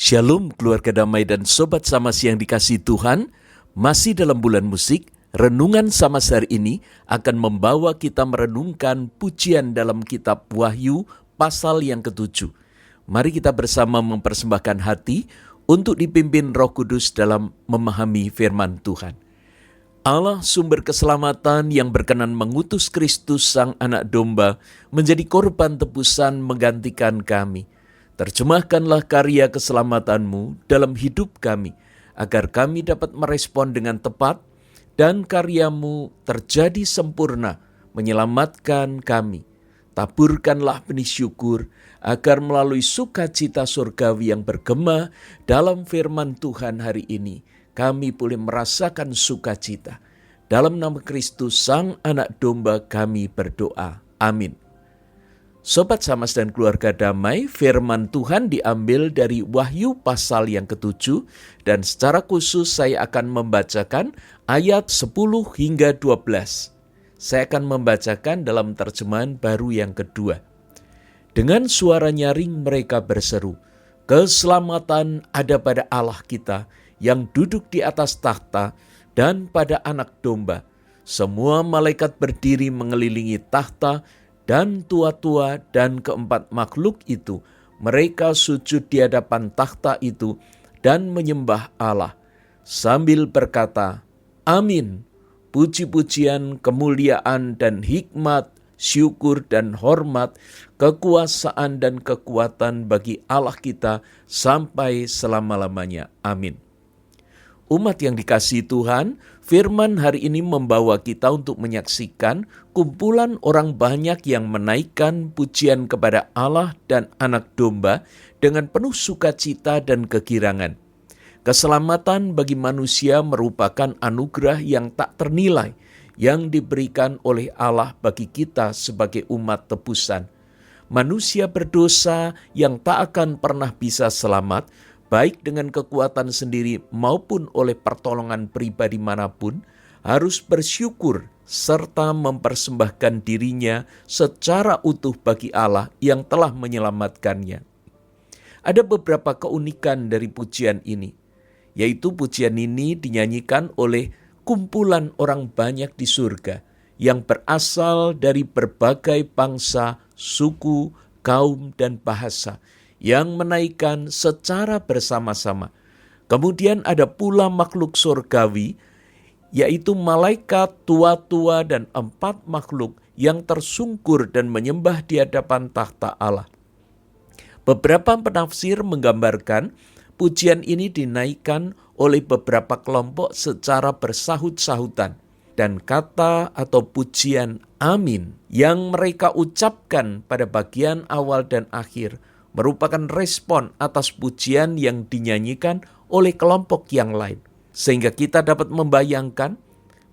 Shalom keluarga damai dan sobat Samas yang dikasihi Tuhan. Masih dalam bulan musik, renungan Samas hari ini akan membawa kita merenungkan pujian dalam kitab Wahyu pasal yang ke-7. Mari kita bersama mempersembahkan hati untuk dipimpin Roh Kudus dalam memahami firman Tuhan. Allah sumber keselamatan yang berkenan mengutus Kristus Sang Anak Domba menjadi korban tebusan menggantikan kami. Terjemahkanlah karya keselamatanmu dalam hidup kami, agar kami dapat merespon dengan tepat dan karyamu terjadi sempurna menyelamatkan kami. Taburkanlah benih syukur, agar melalui sukacita surgawi yang bergema dalam firman Tuhan hari ini, kami boleh merasakan sukacita. Dalam nama Kristus Sang Anak Domba kami berdoa. Amin. Sobat Samas dan keluarga damai, firman Tuhan diambil dari Wahyu pasal yang ke-7 dan secara khusus saya akan membacakan ayat 10 hingga 12. Saya akan membacakan dalam terjemahan baru yang kedua. Dengan suara nyaring mereka berseru, "Keselamatan ada pada Allah kita yang duduk di atas takhta dan pada Anak Domba." Semua malaikat berdiri mengelilingi takhta dan tua-tua dan keempat makhluk itu, mereka sujud di hadapan takhta itu dan menyembah Allah sambil berkata, "Amin, puji-pujian, kemuliaan dan hikmat, syukur dan hormat, kekuasaan dan kekuatan bagi Allah kita sampai selama-lamanya. Amin." Umat yang dikasihi Tuhan, firman hari ini membawa kita untuk menyaksikan kumpulan orang banyak yang menaikkan pujian kepada Allah dan Anak Domba dengan penuh sukacita dan kegirangan. Keselamatan bagi manusia merupakan anugerah yang tak ternilai yang diberikan oleh Allah bagi kita sebagai umat tebusan. Manusia berdosa yang tak akan pernah bisa selamat, baik dengan kekuatan sendiri maupun oleh pertolongan pribadi manapun, harus bersyukur serta mempersembahkan dirinya secara utuh bagi Allah yang telah menyelamatkannya. Ada beberapa keunikan dari pujian ini, yaitu pujian ini dinyanyikan oleh kumpulan orang banyak di surga yang berasal dari berbagai bangsa, suku, kaum, dan bahasa, yang menaikkan secara bersama-sama. Kemudian ada pula makhluk surgawi, yaitu malaikat, tua-tua, dan empat makhluk yang tersungkur dan menyembah di hadapan takhta Allah. Beberapa penafsir menggambarkan pujian ini dinaikkan oleh beberapa kelompok secara bersahut-sahutan. Dan kata atau pujian amin yang mereka ucapkan pada bagian awal dan akhir merupakan respon atas pujian yang dinyanyikan oleh kelompok yang lain. Sehingga kita dapat membayangkan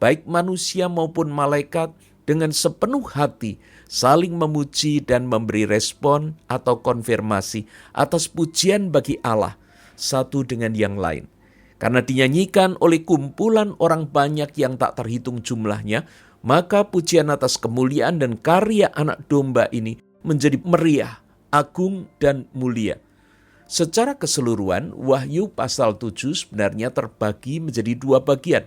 baik manusia maupun malaikat dengan sepenuh hati saling memuji dan memberi respon atau konfirmasi atas pujian bagi Allah satu dengan yang lain. Karena dinyanyikan oleh kumpulan orang banyak yang tak terhitung jumlahnya, maka pujian atas kemuliaan dan karya Anak Domba ini menjadi meriah, agung dan mulia. Secara keseluruhan, Wahyu pasal 7 sebenarnya terbagi menjadi dua bagian.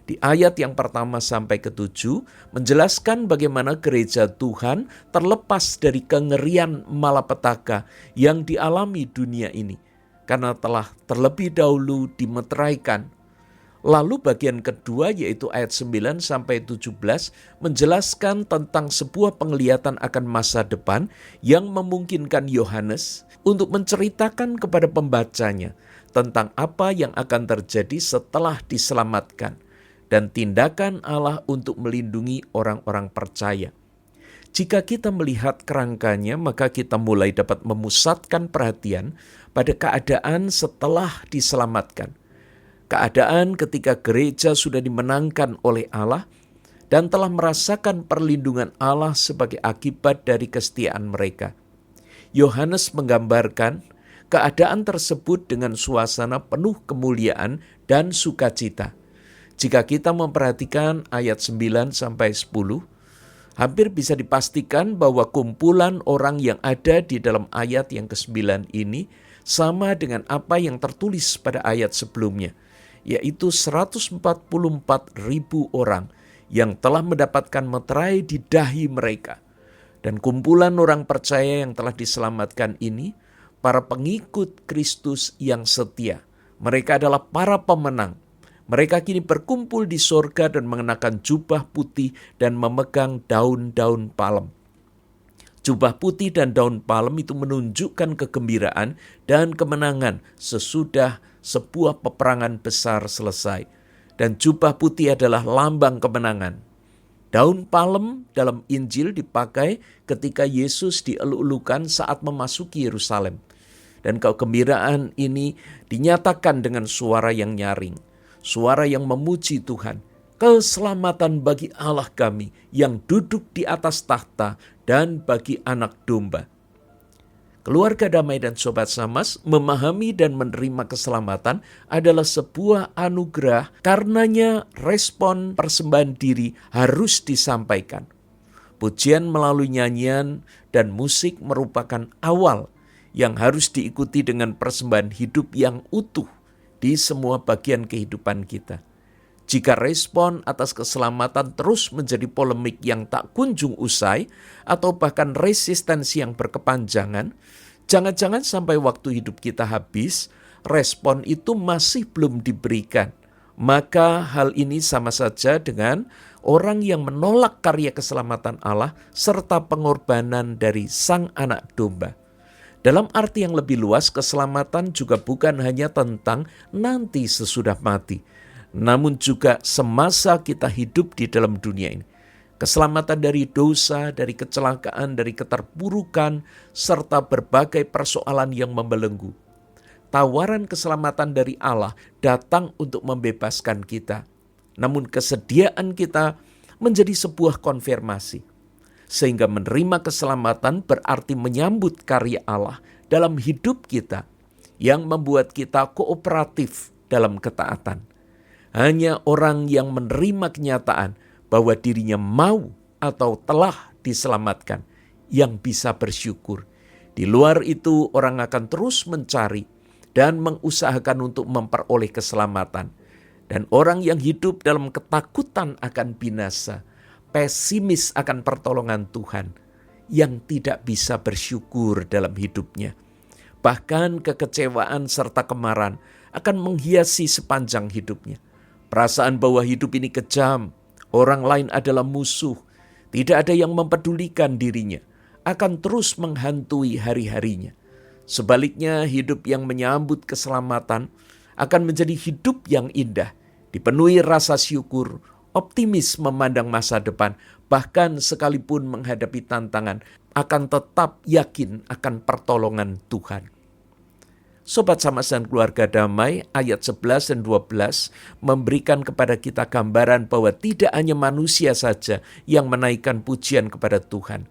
Di ayat yang pertama sampai ke-7 menjelaskan bagaimana gereja Tuhan terlepas dari kengerian malapetaka yang dialami dunia ini, karena telah terlebih dahulu dimeteraikan. Lalu bagian kedua yaitu ayat 9 sampai 17 menjelaskan tentang sebuah penglihatan akan masa depan yang memungkinkan Yohanes untuk menceritakan kepada pembacanya tentang apa yang akan terjadi setelah diselamatkan dan tindakan Allah untuk melindungi orang-orang percaya. Jika kita melihat kerangkanya, maka kita mulai dapat memusatkan perhatian pada keadaan setelah diselamatkan. Keadaan ketika gereja sudah dimenangkan oleh Allah dan telah merasakan perlindungan Allah sebagai akibat dari kesetiaan mereka. Yohanes menggambarkan keadaan tersebut dengan suasana penuh kemuliaan dan sukacita. Jika kita memperhatikan ayat 9 sampai 10, hampir bisa dipastikan bahwa kumpulan orang yang ada di dalam ayat yang ke-9 ini sama dengan apa yang tertulis pada ayat sebelumnya, yaitu 144.000 orang yang telah mendapatkan meterai di dahi mereka. Dan kumpulan orang percaya yang telah diselamatkan ini, para pengikut Kristus yang setia. Mereka adalah para pemenang. Mereka kini berkumpul di sorga dan mengenakan jubah putih dan memegang daun-daun palem. Jubah putih dan daun palem itu menunjukkan kegembiraan dan kemenangan sesudah sebuah peperangan besar selesai. Dan jubah putih adalah lambang kemenangan. Daun palem dalam Injil dipakai ketika Yesus dieluk-elukan saat memasuki Yerusalem. Dan kegembiraan ini dinyatakan dengan suara yang nyaring, suara yang memuji Tuhan. Keselamatan bagi Allah kami yang duduk di atas tahta dan bagi anak domba. Keluarga Damai dan Sobat Samas memahami dan menerima keselamatan adalah sebuah anugerah, karenanya respon persembahan diri harus disampaikan. Pujian melalui nyanyian dan musik merupakan awal yang harus diikuti dengan persembahan hidup yang utuh di semua bagian kehidupan kita. Jika respon atas keselamatan terus menjadi polemik yang tak kunjung usai atau bahkan resistensi yang berkepanjangan, jangan-jangan sampai waktu hidup kita habis, respon itu masih belum diberikan. Maka hal ini sama saja dengan orang yang menolak karya keselamatan Allah serta pengorbanan dari Sang Anak Domba. Dalam arti yang lebih luas, keselamatan juga bukan hanya tentang nanti sesudah mati, namun juga semasa kita hidup di dalam dunia ini. Keselamatan dari dosa, dari kecelakaan, dari keterpurukan, serta berbagai persoalan yang membelenggu. Tawaran keselamatan dari Allah datang untuk membebaskan kita. Namun kesediaan kita menjadi sebuah konfirmasi. Sehingga menerima keselamatan berarti menyambut karya Allah dalam hidup kita yang membuat kita kooperatif dalam ketaatan. Hanya orang yang menerima kenyataan bahwa dirinya mau atau telah diselamatkan yang bisa bersyukur. Di luar itu orang akan terus mencari dan mengusahakan untuk memperoleh keselamatan. Dan orang yang hidup dalam ketakutan akan binasa, pesimis akan pertolongan Tuhan, yang tidak bisa bersyukur dalam hidupnya. Bahkan kekecewaan serta kemarahan akan menghiasi sepanjang hidupnya. Perasaan bahwa hidup ini kejam, orang lain adalah musuh, tidak ada yang mempedulikan dirinya, akan terus menghantui hari-harinya. Sebaliknya, hidup yang menyambut keselamatan akan menjadi hidup yang indah, dipenuhi rasa syukur, optimis memandang masa depan, bahkan sekalipun menghadapi tantangan, akan tetap yakin akan pertolongan Tuhan. Sobat Samas dan Keluarga Damai, ayat 11 dan 12 memberikan kepada kita gambaran bahwa tidak hanya manusia saja yang menaikkan pujian kepada Tuhan,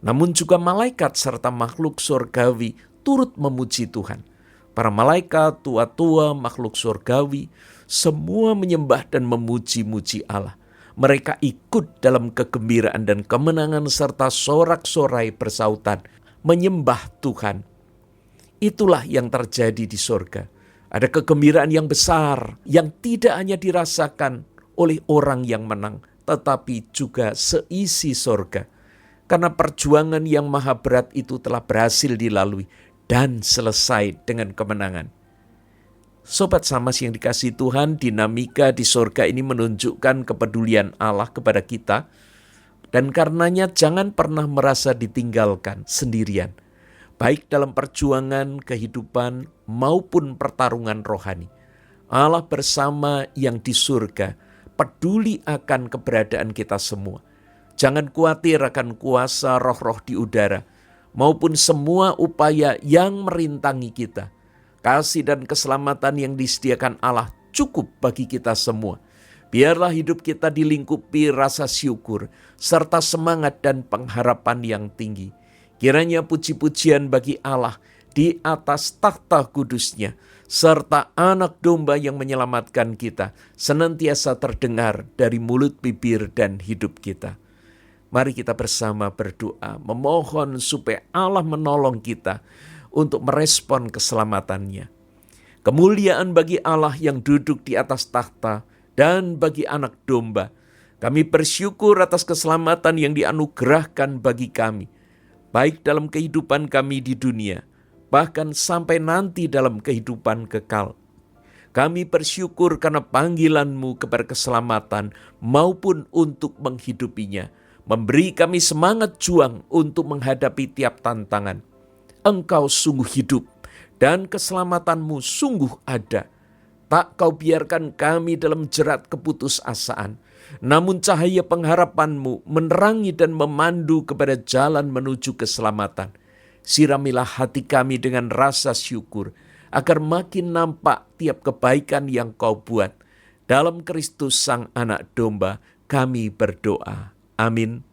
namun juga malaikat serta makhluk surgawi turut memuji Tuhan. Para malaikat, tua-tua, makhluk surgawi, semua menyembah dan memuji-muji Allah. Mereka ikut dalam kegembiraan dan kemenangan serta sorak-sorai bersautan, menyembah Tuhan. Itulah yang terjadi di sorga. Ada kegembiraan yang besar yang tidak hanya dirasakan oleh orang yang menang, tetapi juga seisi sorga. Karena perjuangan yang maha berat itu telah berhasil dilalui dan selesai dengan kemenangan. Sobat Samas yang dikasihi Tuhan, dinamika di sorga ini menunjukkan kepedulian Allah kepada kita. Dan karenanya jangan pernah merasa ditinggalkan sendirian. Baik dalam perjuangan kehidupan maupun pertarungan rohani. Allah bersama yang di surga peduli akan keberadaan kita semua. Jangan khawatir akan kuasa roh-roh di udara maupun semua upaya yang merintangi kita. Kasih dan keselamatan yang disediakan Allah cukup bagi kita semua. Biarlah hidup kita dilingkupi rasa syukur serta semangat dan pengharapan yang tinggi. Kiranya puji-pujian bagi Allah di atas takhta kudusnya, serta anak domba yang menyelamatkan kita, senantiasa terdengar dari mulut, bibir, dan hidup kita. Mari kita bersama berdoa, memohon supaya Allah menolong kita untuk merespon keselamatannya. Kemuliaan bagi Allah yang duduk di atas tahta dan bagi Anak Domba. Kami bersyukur atas keselamatan yang dianugerahkan bagi kami, baik dalam kehidupan kami di dunia, bahkan sampai nanti dalam kehidupan kekal. Kami bersyukur karena panggilan-Mu kepada keselamatan maupun untuk menghidupinya, memberi kami semangat juang untuk menghadapi tiap tantangan. Engkau sungguh hidup dan keselamatan-Mu sungguh ada. Tak Kau biarkan kami dalam jerat keputusasaan, namun cahaya pengharapan-Mu menerangi dan memandu kepada jalan menuju keselamatan. Siramilah hati kami dengan rasa syukur, agar makin nampak tiap kebaikan yang Kau buat. Dalam Kristus Sang Anak Domba, kami berdoa. Amin.